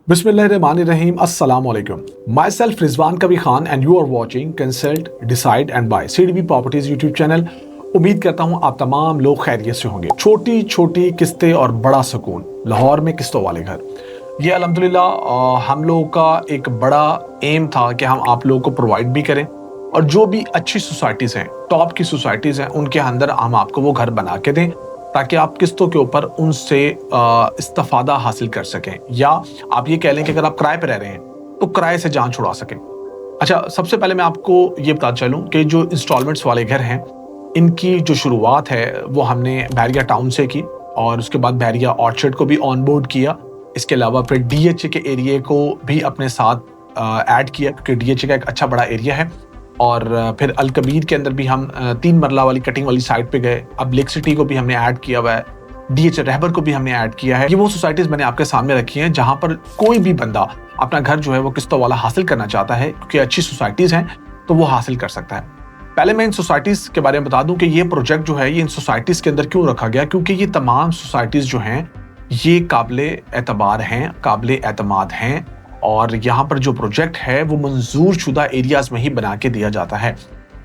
बिस्मिल्लाहिर्रहमानिर्रहीम अस्सलाम वालेकुम। My self Rizwan Kabir Khan and you are watching consult decide and buy CDB properties YouTube channel. उम्मीद करता हूँ आप तमाम लोग खैरियत से होंगे। छोटी छोटी किस्तें और बड़ा सुकून, लाहौर में किस्तों वाले घर, ये अल्हम्दुलिल्लाह हम लोगों का एक बड़ा एम था कि हम आप लोगों को प्रोवाइड भी करें और जो भी अच्छी सोसाइटीज़ हैं, टॉप की सोसाइटीज़ हैं, उनके अंदर हम आपको वो घर बना के दें ताकि आप किस्तों के ऊपर उनसे इस्तिफादा हासिल कर सकें, या आप ये कह लें कि अगर आप किराए पे रह रहे हैं तो किराए से जान छुड़ा सकें। अच्छा, सबसे पहले मैं आपको ये बता चलूं कि जो इंस्टॉलमेंट्स वाले घर हैं, इनकी जो शुरुआत है वो हमने बहरिया टाउन से की और उसके बाद बहरिया ऑर्चर्ड को भी ऑन बोर्ड किया। इसके अलावा फिर डीएचए के एरिया को भी अपने साथ ऐड किया क्योंकि डीएचए का एक अच्छा बड़ा एरिया है। और फिर अल कबीर के अंदर भी हम 3 मरला वाली कटिंग वाली साइड पे गए। अब लेक सिटी को भी हमने ऐड किया हुआ है, डीएचए रहबर को भी हमने ऐड किया है। ये वो सोसाइटीज मैंने आपके सामने रखी हैं जहां पर कोई भी बंदा अपना घर जो है वो किस्तों वाला हासिल करना चाहता है, क्योंकि अच्छी सोसाइटीज हैं तो वो हासिल कर सकता है। पहले मैं इन सोसाइटीज के बारे में बता दूं कि ये प्रोजेक्ट जो है ये इन सोसाइटीज के अंदर क्यों रखा गया, क्योंकि ये तमाम सोसाइटीज जो हैं ये काबिले एतबार हैं, काबिले एतमाद हैं और यहाँ पर जो प्रोजेक्ट है वो मंजूर शुदा एरियाज में ही बना के दिया जाता है।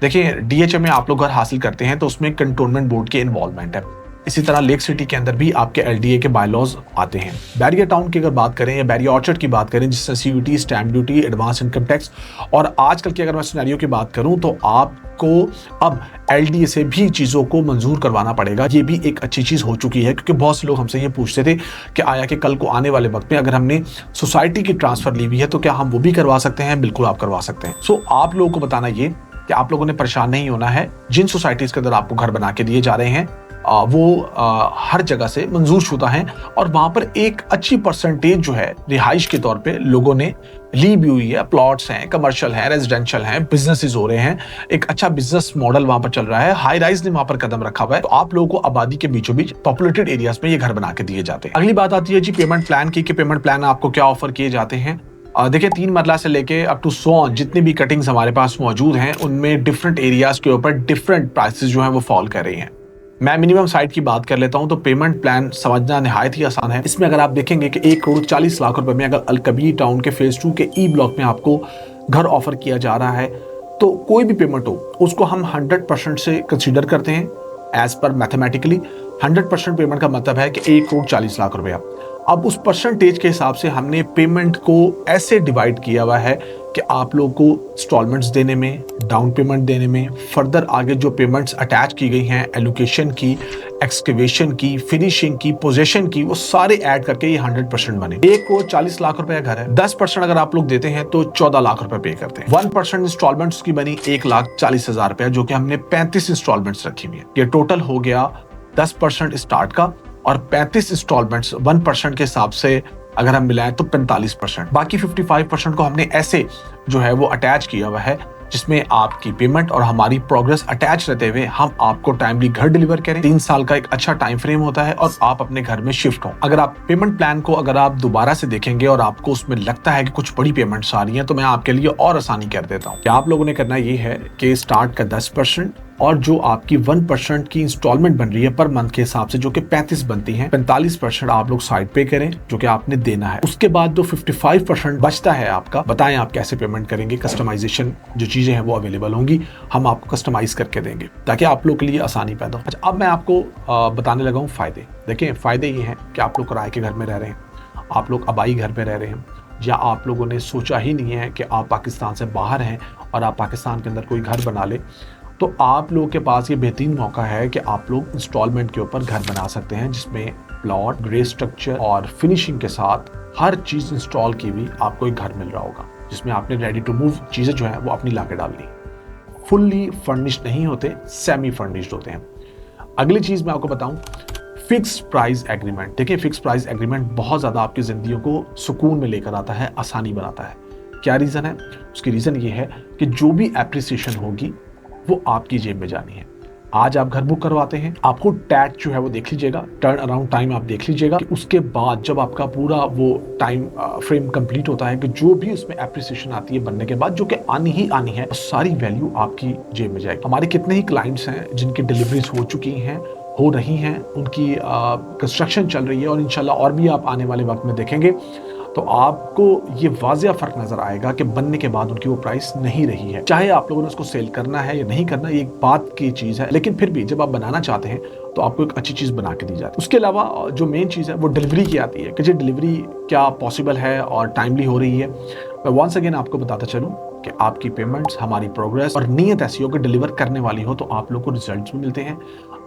देखिए, डीएचए में आप लोग घर हासिल करते हैं तो उसमें कंटोनमेंट बोर्ड की इन्वॉल्वमेंट है। इसी तरह लेक सिटी के अंदर भी आपके एलडीए के बायलॉज आते हैं। बैरिया टाउन की अगर बात करें या बैरिया ऑर्चर्ड की बात करें, जिससे CUT, stamp duty, advance income tax, और आजकल की अगर मैं सिनेरियो की बात करूं तो आपको अब एलडीए से भी चीज़ों को मंजूर करवाना पड़ेगा। ये भी एक अच्छी चीज़ हो चुकी है, क्योंकि बहुत से लोग हमसे ये पूछते थे कि आया कि कल को आने वाले वक्त में अगर हमने सोसाइटी की ट्रांसफ़र ली हुई है तो क्या हम वो भी करवा सकते हैं। बिल्कुल आप करवा सकते हैं। सो आप लोगों को बताना ये कि आप लोगों ने परेशान नहीं होना है। जिन सोसाइटीज़ के अंदर आपको घर बना के दिए जा रहे हैं वो हर जगह से मंजूर शुदा हैं और वहां पर एक अच्छी परसेंटेज जो है रिहाइश के तौर पे लोगों ने ली भी हुई है। प्लॉट्स हैं, कमर्शियल हैं, रेजिडेंशियल हैं, बिजनेसेस हो रहे हैं, एक अच्छा बिजनेस मॉडल वहां पर चल रहा है। हाई राइज ने वहां पर कदम रखा हुआ है, तो आप लोगों को आबादी के बीचों बीच पॉपुलेटेड एरियाज में ये घर बना के दिए जाते हैं। अगली बात आती है जी पेमेंट प्लान की, कि पेमेंट प्लान आपको क्या ऑफर किए जाते हैं। देखिए, 3 मरला से लेके अप टू 100 जितनी भी कटिंग्स हमारे पास मौजूद हैं उनमें डिफरेंट एरियाज के ऊपर डिफरेंट प्राइसेस जो है वो फॉल कर रही हैं। मैं मिनिमम साइट की बात कर लेता हूं तो पेमेंट प्लान समझना निहायत ही आसान है। इसमें अगर आप देखेंगे कि 1,40,00,000 रुपए में अगर अल कबीर टाउन के फेज 2 के ई ब्लॉक में आपको घर ऑफर किया जा रहा है तो कोई भी पेमेंट हो उसको हम 100% से कंसीडर करते हैं। एज पर मैथमेटिकली 100% पेमेंट का मतलब है कि 1,40,00,000 रुपया। अब उस परसेंटेज के हिसाब से हमने पेमेंट को ऐसे डिवाइड किया हुआ है कि आप लोगों को इंस्टॉलमेंट्स देने में, डाउन पेमेंट देने में, फर्दर आगे जो पेमेंट्स अटैच की गई हैं, एलोकेशन की, एक्सकेवेशन की, फिनिशिंग की, पोजेशन की, वो सारे ऐड करके ये 100% बने। 1,40,00,000 रुपए का घर है, 10% अगर आप लोग देते हैं तो 14 लाख रुपए पे करते हैं। 1% इंस्टॉलमेंट्स की बनी 1,40,000 रुपए, जो कि हमने 35 इंस्टॉलमेंट्स रखी हुई है। ये टोटल हो गया 10% स्टार्ट का और 35 इंस्टॉलमेंट्स 1% के हिसाब से अगर हम मिलाएं तो 45%। बाकी 55% को हमने ऐसे जो है वो अटैच किया हुआ है जिसमें आपकी पेमेंट और हमारी प्रोग्रेस अटैच रहते हुए हम आपको टाइमली घर डिलीवर करें। 3 साल का एक अच्छा टाइम फ्रेम होता है और आप अपने घर में शिफ्ट हो। अगर आप पेमेंट प्लान को अगर आप दोबारा से देखेंगे और आपको उसमें लगता है कि कुछ बड़ी पेमेंट्स आ रही हैं तो मैं आपके लिए और आसानी कर देता हूँ। क्या आप लोगों ने करना ये है कि स्टार्ट का 10% और जो आपकी 1% की इंस्टॉलमेंट बन रही है पर मंथ के हिसाब से, जो कि 35 बनती हैं, 45% आप लोग साइड पे करें जो कि आपने देना है। उसके बाद जो 55% बचता है आपका, बताएं आप कैसे पेमेंट करेंगे। कस्टमाइजेशन जो चीजें हैं वो अवेलेबल होंगी, हम आपको कस्टमाइज करके देंगे ताकि आप लोग के लिए आसानी पैदा हो। अच्छा, अब मैं आपको बताने लगा हूँ फायदे। देखिए, फायदे ये हैं कि आप लोग किराए के घर में रह रहे हैं, आप लोग आबाई घर में रह रहे हैं, या आप लोगों ने सोचा ही नहीं है कि आप पाकिस्तान से बाहर हैं और आप पाकिस्तान के अंदर कोई घर बना ले, तो आप लोगों के पास ये बेहतरीन मौका है कि आप लोग इंस्टॉलमेंट के ऊपर घर बना सकते हैं, जिसमें प्लॉट, ग्रे स्ट्रक्चर और फिनिशिंग के साथ हर चीज़ इंस्टॉल की हुई आपको एक घर मिल रहा होगा, जिसमें आपने रेडी टू मूव चीज़ें जो है वो अपनी लाके डालनी। फुल्ली फर्निश्ड नहीं होते, सेमी फर्निश्ड होते हैं। अगली चीज़ मैं आपको बताऊं, फिक्स प्राइस एग्रीमेंट। देखिए, फिक्स प्राइस एग्रीमेंट बहुत ज़्यादा आपकी ज़िंदगी को सुकून में लेकर आता है, आसानी बनाता है। क्या रीज़न है? उसकी रीज़न ये है कि जो भी एप्रिसिएशन होगी वो आपकी जेब में जानी है। आज आप घर बुक करवाते हैं, आपको टैक्स जो है वो देख लीजिएगा, टर्न अराउंड टाइम आप देख लीजिएगा कि उसके बाद जब आपका पूरा वो टाइम फ्रेम कंप्लीट होता है कि जो भी उसमें एप्रिसिएशन आती है बनने के बाद, जो कि आनी ही आनी है, सारी वैल्यू आपकी जेब में जाएगी। हमारे कितने ही क्लाइंट्स हैं जिनकी डिलीवरीज हो चुकी हैं, हो रही हैं, उनकी कंस्ट्रक्शन चल रही है और इंशाल्लाह और भी आप आने वाले वक्त में देखेंगे। तो आपको ये वाज़िया फ़र्क नज़र आएगा कि बनने के बाद उनकी वो प्राइस नहीं रही है। चाहे आप लोगों ने उसको सेल करना है या नहीं करना, ये एक बात की चीज़ है, लेकिन फिर भी जब आप बनाना चाहते हैं तो आपको एक अच्छी चीज़ बना के दी जाती है। उसके अलावा जो मेन चीज़ है वो डिलीवरी की आती है कि जी डिलीवरी क्या पॉसिबल है और टाइमली हो रही है। मैं वंस अगेन आपको बताता चलूँ कि आपकी पेमेंट्स, हमारी प्रोग्रेस और नीयत ऐसी हो कि डिलीवर करने वाली हो तो आप लोगों को रिजल्ट्स भी मिलते हैं,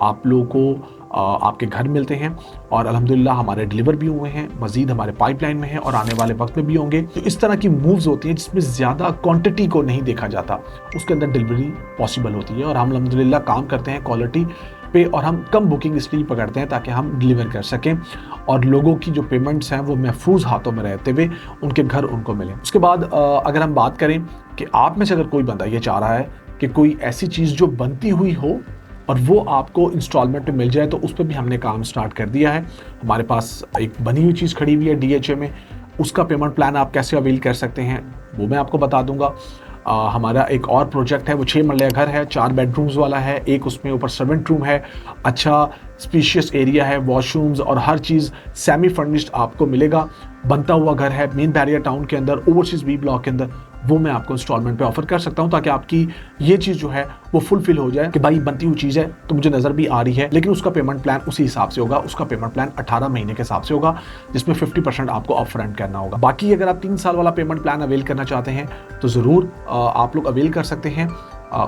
आप लोगों को आपके घर मिलते हैं और अल्हम्दुलिल्लाह हमारे डिलीवर भी हुए हैं, मज़ीद हमारे पाइपलाइन में है और आने वाले वक्त में भी होंगे। तो इस तरह की मूव्स होती हैं जिसमें ज़्यादा क्वांटिटी को नहीं देखा जाता, उसके अंदर डिलीवरी पॉसिबल होती है और हम अल्हम्दुलिल्लाह काम करते हैं क्वालिटी पे और हम कम बुकिंग इसलिए पकड़ते हैं ताकि हम डिलीवर कर सकें और लोगों की जो पेमेंट्स हैं वो महफूज हाथों में रहते हुए उनके घर उनको मिले। उसके बाद अगर हम बात करें कि आप में से अगर कोई बंदा ये चाह रहा है कि कोई ऐसी चीज़ जो बनती हुई हो और वो आपको इंस्टॉलमेंट में मिल जाए, तो उस पर भी हमने काम स्टार्ट कर दिया है। हमारे पास एक बनी हुई चीज़ खड़ी हुई है DHA में, उसका पेमेंट प्लान आप कैसे अवेल कर सकते हैं वो मैं आपको बता दूंगा। हमारा एक और प्रोजेक्ट है, वो 6 मरला घर है, 4 बेडरूम्स वाला है, एक उसमें ऊपर सर्वेंट रूम है, अच्छा स्पेशियस एरिया है, वॉशरूम्स और हर चीज़ सेमी फर्निश्ड आपको मिलेगा। बनता हुआ घर है मेन बैरियर टाउन के अंदर, ओवरसीज B ब्लॉक के अंदर, वो मैं आपको इंस्टॉलमेंट पे ऑफर कर सकता हूँ ताकि आपकी ये चीज़ जो है वो फुलफिल हो जाए कि भाई बनती हुई चीज़ है तो मुझे नज़र भी आ रही है, लेकिन उसका पेमेंट प्लान उसी हिसाब से होगा। उसका पेमेंट प्लान 18 महीने के हिसाब से होगा जिसमें 50% आपको अपफ्रंट करना होगा। बाकी अगर आप 3 साल वाला पेमेंट प्लान अवेल करना चाहते हैं तो ज़रूर आप लोग अवेल कर सकते हैं।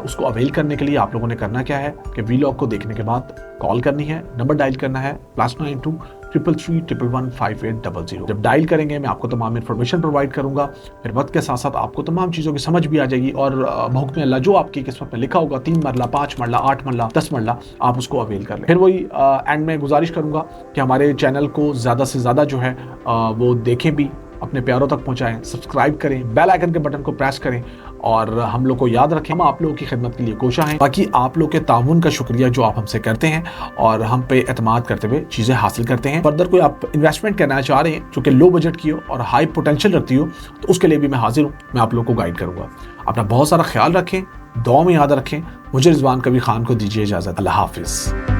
उसको अवेल करने के लिए आप लोगों ने करना क्या है कि वीलॉग को देखने के बाद कॉल करनी है, नंबर डायल करना है +92 333 111 5800। जब डायल करेंगे मैं आपको तमाम इन्फॉर्मेशन प्रोवाइड करूंगा, फिर वक्त के साथ साथ आपको तमाम चीज़ों की समझ भी आ जाएगी और बहुक्म अल्लाह जो आपकी किस्मत में लिखा होगा 3 मरला 5 मरला 8 मरला 10 मरला आप उसको अवेल कर लें। फिर वही एंड में गुजारिश करूंगा कि हमारे चैनल को ज़्यादा से ज़्यादा जो है वो देखें भी, अपने प्यारों तक पहुंचाएं, सब्सक्राइब करें, बेल आइकन के बटन को प्रेस करें और हम लोग को याद रखें हम आप लोगों की खिदमत के लिए कोशा हैं। बाकी आप लोग के ताउन का शुक्रिया जो आप हमसे करते हैं और हम पे एतमाद करते हुए चीज़ें हासिल करते हैं। फर्दर कोई आप इन्वेस्टमेंट करना चाह रहे हैं जो कि लो बजट की हो और हाई पोटेंशियल रखती हो तो उसके लिए भी मैं हाजिर हूँ, मैं आप लोग को गाइड करूँगा। अपना बहुत सारा ख्याल रखें, दुआ में याद रखें। मुझे रिजवान कबीर खान को दीजिए इजाज़त। अल्लाह हाफिज़।